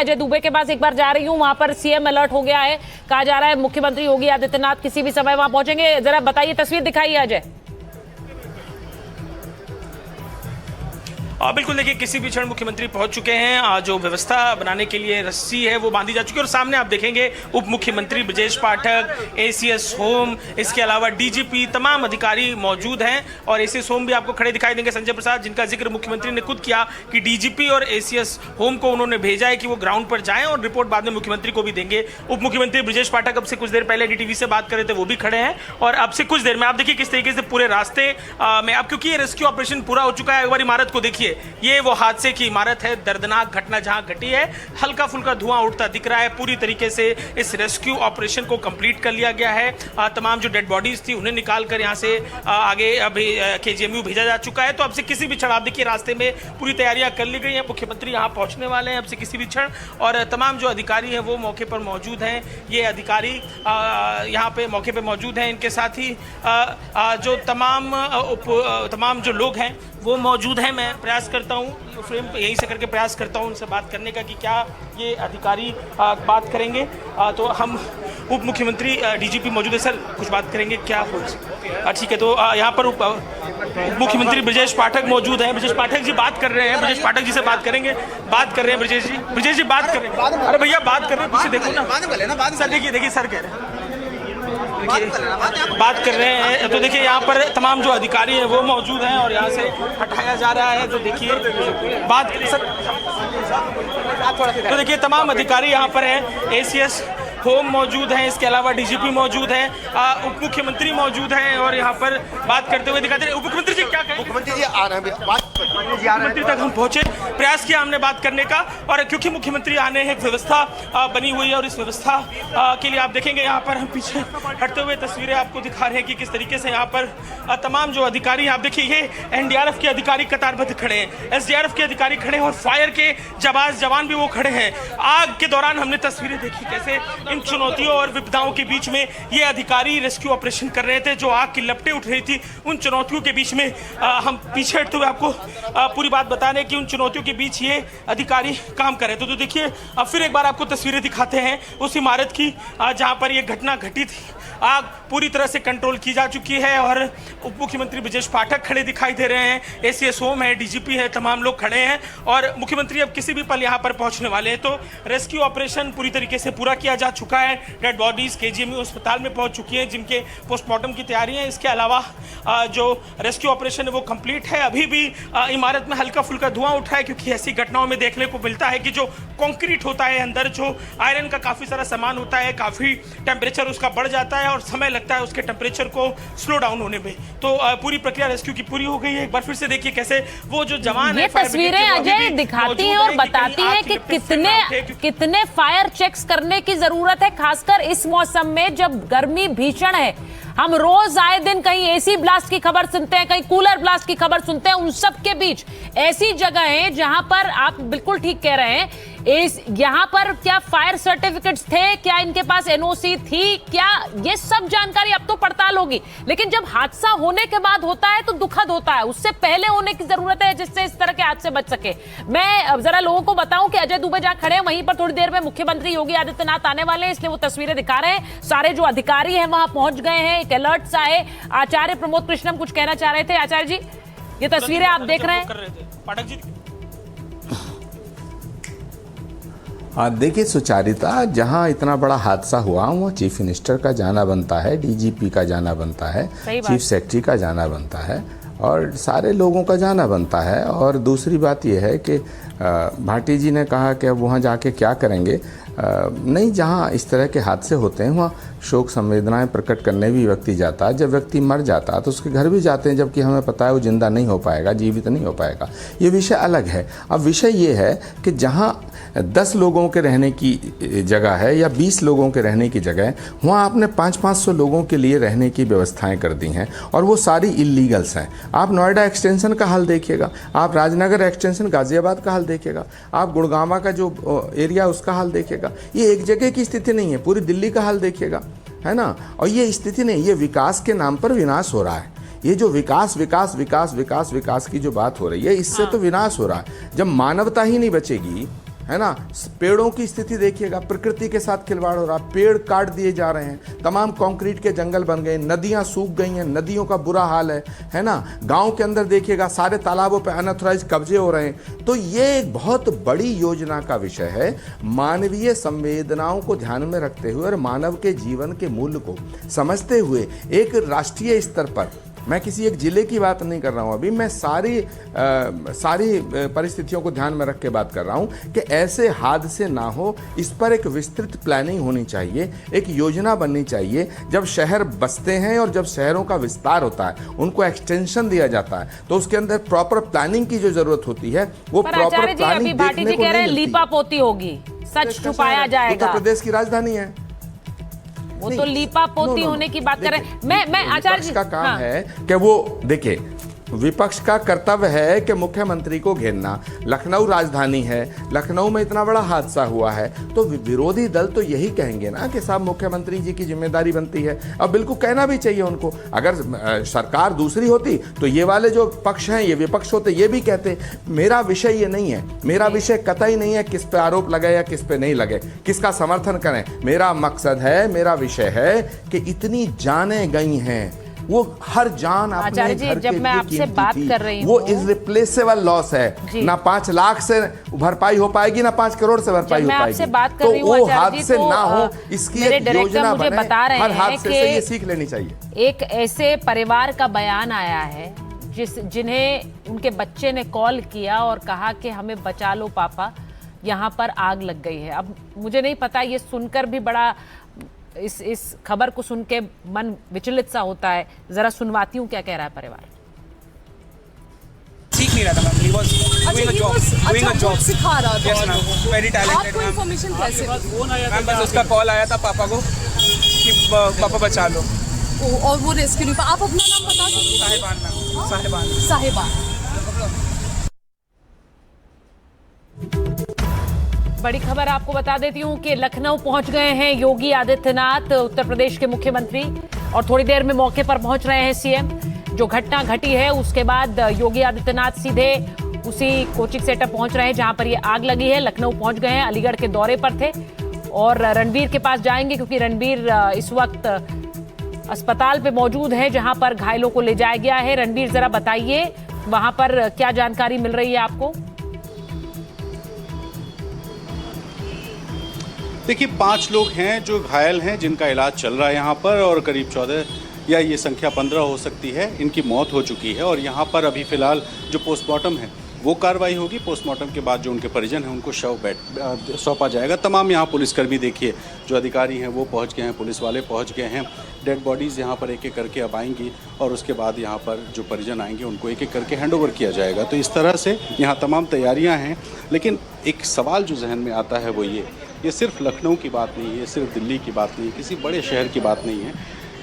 अजय दुबे के पास एक बार जा रही हूँ, वहां पर सीएम अलर्ट हो गया है, कहा जा रहा है मुख्यमंत्री योगी आदित्यनाथ किसी भी समय वहां पहुंचेंगे। जरा बताइए, तस्वीर दिखाइए अजय। बिल्कुल, देखिए किसी भी क्षण मुख्यमंत्री पहुंच चुके हैं। जो व्यवस्था बनाने के लिए रस्सी है वो बांधी जा चुकी है और सामने आप देखेंगे उप मुख्यमंत्री ब्रजेश पाठक, एसीएस होम, इसके अलावा डीजीपी, तमाम अधिकारी मौजूद हैं। और एसीएस होम भी आपको खड़े दिखाई देंगे, संजय प्रसाद, जिनका जिक्र मुख्यमंत्री ने खुद किया कि डीजीपी और एसीएस होम को उन्होंने भेजा है कि वो ग्राउंड पर जाएं और रिपोर्ट बाद में मुख्यमंत्री को भी देंगे। उप मुख्यमंत्री ब्रजेश पाठक अब से कुछ देर पहले डीटीवी से बात कर रहे थे, वो भी खड़े हैं। और अब से कुछ देर में आप देखिए किस तरीके से पूरे रास्ते में, अब क्योंकि ये रेस्क्यू ऑपरेशन पूरा हो चुका है, एक बार इमारत को देखिए, ये वो हादसे की इमारत है, दर्दनाक घटना जहां घटी है। हल्का फुल्का धुआं उठता दिख रहा है। पूरी तरीके से इस रेस्क्यू ऑपरेशन को कंप्लीट कर लिया गया है। तमाम जो डेड बॉडीज थी उन्हें निकालकर यहां से आगे अभी केजीएमयू भेजा जा चुका है। तो अब से किसी भी क्षण आप देखिए रास्ते में पूरी तैयारियां कर ली गई हैं, मुख्यमंत्री यहां पहुंचने वाले हैं अब से किसी भी क्षण। और तमाम जो अधिकारी हैं वो मौके पर मौजूद हैं। ये अधिकारी यहाँ पे मौके पर मौजूद हैं, इनके साथ ही जो तमाम जो लोग हैं वो मौजूद हैं। मैं प्रयास करता हूँ फ्रेम यहीं से करके प्रयास करता हूँ उनसे बात करने का कि क्या ये अधिकारी बात करेंगे। तो हम उप मुख्यमंत्री डीजीपी मौजूद है, सर कुछ बात करेंगे क्या? ठीक है, तो यहाँ पर उप मुख्यमंत्री ब्रजेश पाठक मौजूद हैं। ब्रजेश पाठक जी बात कर रहे हैं, ब्रजेश पाठक जी से बात करेंगे। बात कर रहे हैं ब्रजेश जी बात कर रहे हैं। अरे भैया बात कर रहे हैं, पीछे देखो ना सर, देखिए सर कह रहे हैं बात कर रहे हैं। तो देखिए यहाँ पर तमाम जो अधिकारी हैं वो मौजूद हैं और यहाँ से हटाया जा रहा है। तो देखिए बात सर, तो देखिए तमाम अधिकारी यहाँ पर हैं। एसीएस होम मौजूद हैं, इसके अलावा डीजीपी मौजूद हैं, उप मुख्यमंत्री मौजूद हैं और यहाँ पर बात करते हुए दिखाते हैं। उप मुख्यमंत्री जी क्या कहें? मुख्यमंत्री जी आ रहे हैं, मुख्यमंत्री तक हम पहुंचे, प्रयास किया हमने बात करने का। और क्योंकि मुख्यमंत्री आने हैं, एक व्यवस्था बनी हुई है और इस व्यवस्था के लिए आप देखेंगे यहाँ पर हम पीछे हटते हुए तस्वीरें आपको दिखा रहे हैं कि किस तरीके से यहाँ पर तमाम जो अधिकारी, आप देखिए ये एनडीआरएफ के अधिकारी कतारबद्ध खड़े हैं, एसडीआरएफ के अधिकारी खड़े हैं और फायर के जवान भी वो खड़े हैं। आग के दौरान हमने तस्वीरें देखी कैसे इन चुनौतियों और विपदाओं के बीच में ये अधिकारी रेस्क्यू ऑपरेशन कर रहे थे। जो आग की लपटें उठ रही थी, उन चुनौतियों के बीच में हम पीछे हटते हुए आपको पूरी बात बता रहे हैं कि उन चुनौतियों के बीच ये अधिकारी काम कर रहे थे। तो देखिए अब फिर एक बार आपको तस्वीरें दिखाते हैं उस इमारत की जहां पर ये घटना घटी थी। आग पूरी तरह से कंट्रोल की जा चुकी है और उप मुख्यमंत्री ब्रजेश पाठक खड़े दिखाई दे रहे हैं, एसीएस होम है, डीजीपी है, तमाम लोग खड़े हैं और मुख्यमंत्री अब किसी भी पल यहाँ पर पहुँचने वाले हैं। तो रेस्क्यू ऑपरेशन पूरी तरीके से पूरा किया जा चुका है। डेड बॉडीज केजीएमयू अस्पताल में पहुँच चुकी हैं, जिनके पोस्टमार्टम की तैयारी है। इसके अलावा जो रेस्क्यू ऑपरेशन है वो कंप्लीट है। अभी भी इमारत में हल्का फुल्का धुआं उठा है, क्योंकि ऐसी घटनाओं में देखने को मिलता है कि जो कंक्रीट होता है, अंदर जो आयरन का काफ़ी सारा सामान होता है, काफ़ी टेम्परेचर उसका बढ़ जाता है और समय लगता है उसके टेम्परेचर को स्लो डाउन होने में। तो पूरी प्रक्रिया रेस्क्यू की पूरी हो गई है। एक बार फिर से देखिए कैसे वो जो जवान ये तस्वीरें अजय दिखाती हैं और बताती हैं कि कितने फायर चेक्स करने की जरूरत है, खासकर इस मौसम में जब गर्मी भीषण है। हम रोज आए दिन कहीं एसी ब्लास्ट की खबर सुनते हैं, कहीं कूलर ब्लास्ट की खबर सुनते हैं। उन सब के बीच ऐसी जगह है जहां पर आप बिल्कुल ठीक कह रहे हैं, यहाँ पर क्या फायर सर्टिफिकेट्स थे, क्या इनके पास एनओसी थी, क्या ये सब जानकारी अब तो पड़ताल होगी। लेकिन जब हादसा होने के बाद होता है तो दुखद होता है, उससे पहले होने की जरूरत है जिससे इस तरह के हादसे बच सके। मैं जरा लोगों को बताऊं कि अजय दुबे जहां खड़े हैं वहीं पर थोड़ी देर में मुख्यमंत्री योगी आदित्यनाथ आने वाले हैं, इसलिए वो तस्वीरें दिखा रहे हैं। सारे जो अधिकारी हैं वहां पहुंच गए हैं, एक अलर्ट सा है। आचार्य प्रमोद कृष्णम कुछ कहना चाह रहे थे। आचार्य जी, ये तस्वीरें आप देख रहे हैं। पाठक जी देखिए, सुचारिता, जहां इतना बड़ा हादसा हुआ वहाँ चीफ मिनिस्टर का जाना बनता है, डीजीपी का जाना बनता है, चीफ सेक्रेटरी का जाना बनता है और सारे लोगों का जाना बनता है। और दूसरी बात यह है कि भाटी जी ने कहा कि अब वहाँ जाके क्या करेंगे। नहीं, जहाँ इस तरह के हादसे होते हैं वहाँ शोक संवेदनाएं प्रकट करने भी व्यक्ति जाता है। जब व्यक्ति मर जाता है तो उसके घर भी जाते हैं, जबकि हमें पता है वो जिंदा नहीं हो पाएगा, जीवित नहीं हो पाएगा। ये विषय अलग है। अब विषय ये है कि जहाँ 10 लोगों के रहने की जगह है या 20 लोगों के रहने की जगह है, वहाँ आपने 500-500 लोगों के लिए रहने की व्यवस्थाएं कर दी हैं और वो सारी इलीगल्स हैं। आप नोएडा एक्सटेंशन का हाल देखिएगा, आप राजनगर एक्सटेंशन गाजियाबाद का हाल देखिएगा, आप गुड़गांवा का जो एरिया उसका हाल देखिएगा। ये एक जगह की स्थिति नहीं है, पूरी दिल्ली का हाल देखिएगा, है ना। और ये स्थिति नहीं, ये विकास के नाम पर विनाश हो रहा है। ये जो विकास विकास विकास विकास विकास की जो बात हो रही है, इससे तो विनाश हो रहा है। जब मानवता ही नहीं बचेगी, है ना। पेड़ों की स्थिति देखिएगा, प्रकृति के साथ खिलवाड़ हो रहा, पेड़ काट दिए जा रहे हैं, तमाम कंक्रीट के जंगल बन गए, नदियां सूख गई हैं, नदियों का बुरा हाल है ना। गांव के अंदर देखिएगा सारे तालाबों पे अनऑथराइज्ड कब्जे हो रहे हैं। तो ये एक बहुत बड़ी योजना का विषय है। मानवीय संवेदनाओं को ध्यान में रखते हुए और मानव के जीवन के मूल्य को समझते हुए एक राष्ट्रीय स्तर पर, मैं किसी एक जिले की बात नहीं कर रहा हूं अभी, मैं सारी परिस्थितियों को ध्यान में रख के बात कर रहा हूं कि ऐसे हादसे ना हो, इस पर एक विस्तृत प्लानिंग होनी चाहिए, एक योजना बननी चाहिए। जब शहर बसते हैं और जब शहरों का विस्तार होता है, उनको एक्सटेंशन दिया जाता है, तो उसके अंदर प्रॉपर प्लानिंग की जो जरूरत होती है वो प्रॉपर प्लानिंग देखने को नहीं मिलती। लीपापोती होगी, सच छुपाया जाएगा। उत्तर प्रदेश की राजधानी है, वो तो लीपापोती होने की बात कर रहे हैं। मैं आचार्य जी का काम है कि वो देखिए, विपक्ष का कर्तव्य है कि मुख्यमंत्री को घेरना। लखनऊ राजधानी है, लखनऊ में इतना बड़ा हादसा हुआ है, तो विरोधी दल तो यही कहेंगे ना कि साहब मुख्यमंत्री जी की जिम्मेदारी बनती है। अब बिल्कुल कहना भी चाहिए उनको। अगर सरकार दूसरी होती तो ये वाले जो पक्ष हैं, ये विपक्ष होते, ये भी कहते। मेरा विषय ये नहीं है, मेरा विषय कतई नहीं है किस पे आरोप लगे या किस पे नहीं लगे, किसका समर्थन करें। मेरा मकसद है, मेरा विषय है कि इतनी जानें गई हैं, वो हर जान अपने घर के जब मैं आपसे बात कर रही हूँ, वो इररिप्लेसेबल लॉस है। ना 5 लाख से भरपाई हो पाएगी, ना 5 करोड़ से भरपाई हो पाएगी। तो वो हादसे ना हो, इसकी एक योजना बने। बता रहे हर हैं हादसे से ये सीख लेनी चाहिए। एक ऐसे परिवार का बयान आया है जिन्हें उनके बच्चे ने कॉल किया और कहा कि हमें बचा लो पापा, यहाँ पर आग लग गई है। अब मुझे नहीं पता, ये सुनकर भी बड़ा इस खबर को सुन के मन विचलित सा होता है। जरा सुनवाती हूँ क्या कह रहा है परिवार। सीख नहीं रहा था ma'am, he was doing a job सिखा रहा था। Yes मैम, very talented आपको मैम। इन्फॉर्मेशन कैसे मैम बस उसका कॉल आया था पापा को कि पापा बचा लो। और वो रेस्क्यू नहीं। आप अपना नाम बता सकते हैं? साहिबान मैम, साहिबान। साहिबान। बड़ी खबर आपको बता देती हूं कि लखनऊ पहुंच गए हैं योगी आदित्यनाथ, उत्तर प्रदेश के मुख्यमंत्री, और थोड़ी देर में मौके पर पहुंच रहे हैं सीएम। जो घटना घटी है उसके बाद योगी आदित्यनाथ सीधे उसी कोचिंग सेंटर पहुंच रहे हैं जहां पर ये आग लगी है। लखनऊ पहुंच गए हैं, अलीगढ़ के दौरे पर थे और रणबीर के पास जाएंगे क्योंकि रणबीर इस वक्त अस्पताल पे मौजूद है जहां पर घायलों को ले जाया गया है। रणबीर जरा बताइए वहां पर क्या जानकारी मिल रही है आपको? देखिए 5 लोग हैं जो घायल हैं, जिनका इलाज चल रहा है यहाँ पर, और करीब 14 या ये संख्या 15 हो सकती है, इनकी मौत हो चुकी है। और यहाँ पर अभी फ़िलहाल जो पोस्टमार्टम है वो कार्रवाई होगी। पोस्टमार्टम के बाद जो उनके परिजन हैं उनको शव सौंपा जाएगा। तमाम यहाँ पुलिसकर्मी देखिए जो अधिकारी हैं वो पहुँच गए हैं, पुलिस वाले पहुँच गए हैं। डेड बॉडीज़ यहाँ पर एक एक करके अब आएंगी और उसके बाद यहाँ पर जो परिजन आएंगे उनको एक एक करके हैंडओवर किया जाएगा। तो इस तरह से यहाँ तमाम तैयारियाँ हैं। लेकिन एक सवाल जो जहन में आता है वो ये सिर्फ लखनऊ की बात नहीं है, सिर्फ दिल्ली की बात नहीं है, किसी बड़े शहर की बात नहीं है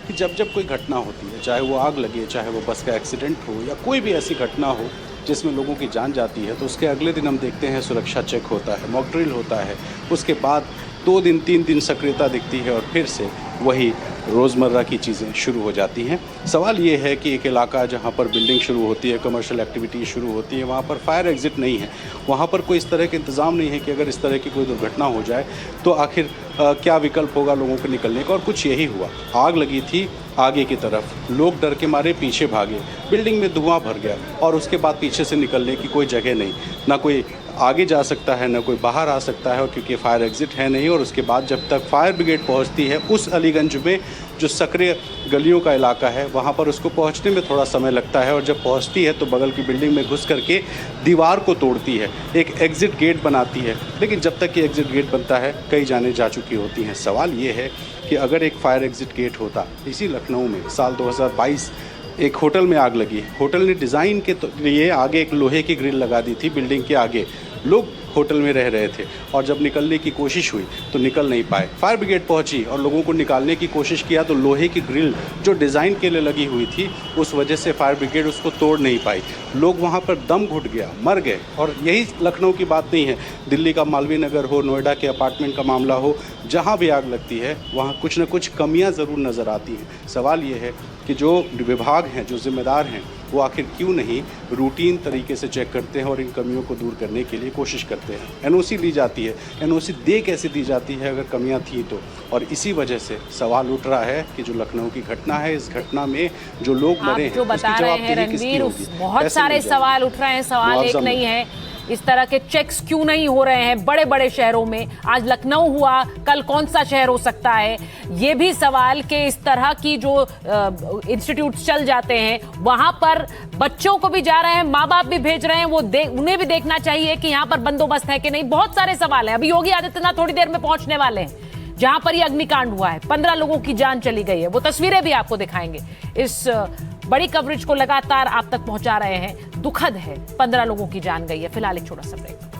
कि जब कोई घटना होती है, चाहे वो आग लगे, चाहे वो बस का एक्सीडेंट हो या कोई भी ऐसी घटना हो जिसमें लोगों की जान जाती है, तो उसके अगले दिन हम देखते हैं सुरक्षा चेक होता है, मॉक ड्रिल होता है, उसके बाद 2 दिन 3 दिन सक्रियता दिखती है और फिर से वही रोज़मर्रा की चीज़ें शुरू हो जाती हैं। सवाल ये है कि एक इलाका जहाँ पर बिल्डिंग शुरू होती है, कमर्शियल एक्टिविटी शुरू होती है, वहाँ पर फायर एग्ज़िट नहीं है, वहाँ पर कोई इस तरह के इंतज़ाम नहीं है कि अगर इस तरह की कोई दुर्घटना हो जाए तो आखिर क्या विकल्प होगा लोगों को निकलने का। और कुछ यही हुआ, आग लगी थी आगे की तरफ, लोग डर के मारे पीछे भागे, बिल्डिंग में धुआं भर गया और उसके बाद पीछे से निकलने की कोई जगह नहीं, ना कोई आगे जा सकता है ना कोई बाहर आ सकता है, और क्योंकि फायर एग्ज़िट है नहीं। और उसके बाद जब तक फायर ब्रिगेड पहुंचती है उस अलीगंज में जो सक्रिय गलियों का इलाका है वहां पर उसको पहुंचने में थोड़ा समय लगता है, और जब पहुंचती है तो बगल की बिल्डिंग में घुस करके दीवार को तोड़ती है, एक एग्ज़िट गेट बनाती है। लेकिन जब तक ये एग्ज़िट गेट बनता है कई जानें जा चुकी होती हैं। सवाल ये है कि अगर एक फायर एग्ज़िट गेट होता, इसी लखनऊ में साल 2022 एक होटल में आग लगी, होटल ने डिज़ाइन के लिए आगे एक लोहे की ग्रिल लगा दी थी बिल्डिंग के आगे, लोग होटल में रह रहे थे और जब निकलने की कोशिश हुई तो निकल नहीं पाए। फायर ब्रिगेड पहुंची और लोगों को निकालने की कोशिश किया तो लोहे की ग्रिल जो डिज़ाइन के लिए लगी हुई थी उस वजह से फायर ब्रिगेड उसको तोड़ नहीं पाई, लोग वहां पर दम घुट गया, मर गए। और यही लखनऊ की बात नहीं है, दिल्ली का मालवीय नगर हो, नोएडा के अपार्टमेंट का मामला हो, जहाँ भी आग लगती है वहाँ कुछ न कुछ कमियाँ ज़रूर नज़र आती हैं। सवाल ये है कि जो विभाग हैं, जो जिम्मेदार हैं, वो आखिर क्यों नहीं रूटीन तरीके से चेक करते हैं और इन कमियों को दूर करने के लिए कोशिश करते हैं। एनओसी ली जाती है, एनओसी दे कैसे दी जाती है अगर कमियां थी तो, और इसी वजह से सवाल उठ रहा है कि जो लखनऊ की घटना है, इस घटना में जो लोग मरे हैं जो बता उसकी रहे हैं जवाबदेही किसकी रणवीर, होगी? बहुत कैसे सारे मिल जाएगी? सवाल उठ रहे हैं, सवाल एक मुआवजा नहीं है। इस तरह के चेक्स क्यों नहीं हो रहे हैं बड़े बड़े शहरों में? आज लखनऊ हुआ, कल कौन सा शहर हो सकता है? ये भी सवाल के इस तरह की जो इंस्टीट्यूट चल जाते हैं वहां पर बच्चों को भी जा रहे हैं, माँ बाप भी भेज रहे हैं, वो उन्हें भी देखना चाहिए कि यहाँ पर बंदोबस्त है कि नहीं। बहुत सारे सवाल हैं। अभी योगी आदित्यनाथ थोड़ी देर में पहुंचने वाले हैं जहां पर ये अग्निकांड हुआ है, 15 लोगों की जान चली गई है। वो तस्वीरें भी आपको दिखाएंगे। इस बड़ी कवरेज को लगातार आप तक पहुंचा रहे हैं। दुखद है, 15 लोगों की जान गई है। फिलहाल एक छोटा सा ब्रेक।